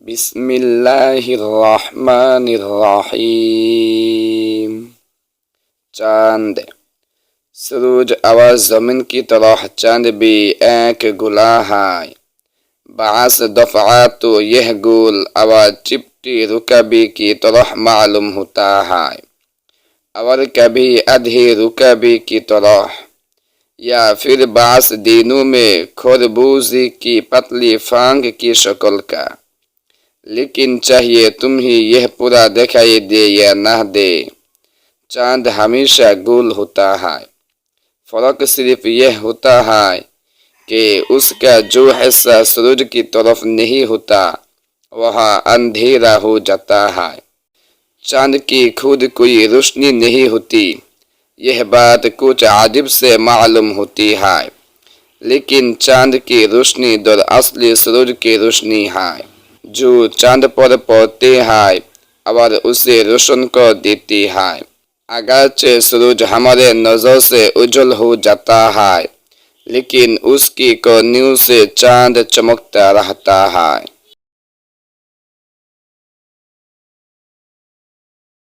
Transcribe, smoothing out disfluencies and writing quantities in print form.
बिस्मिल्लाहिर्रहमानिर्रहीम। चांद। सूरज आवाज जमीन की तरह चांद भी एक गुला है। बास दफा तो यह गुल आवाज चिपटी रुकाबी की तरह मालूम होता है, और कभी आधी रुकाबी की तरह, या फिर बास दिनों में खरबूजे की पतली फांग की शक्ल का। लेकिन चाहिए तुम्हें यह पूरा दिखाई दे या न दे, चांद हमेशा गोल होता है। फर्क सिर्फ यह होता है कि उसका जो हिस्सा सूरज की तरफ नहीं होता वह अंधेरा हो जाता है। चांद की खुद कोई रोशनी नहीं होती, यह बात कुछ अजीब से मालूम होती है, लेकिन चांद की रोशनी दरअसल सूरज की रोशनी है जो चांद पर पड़ती है और उसे रोशन कर देती है। अगरचे सूरज हमारे नजर से उज्जवल हो जाता है, लेकिन उसकी किरणों से चांद चमकता रहता है।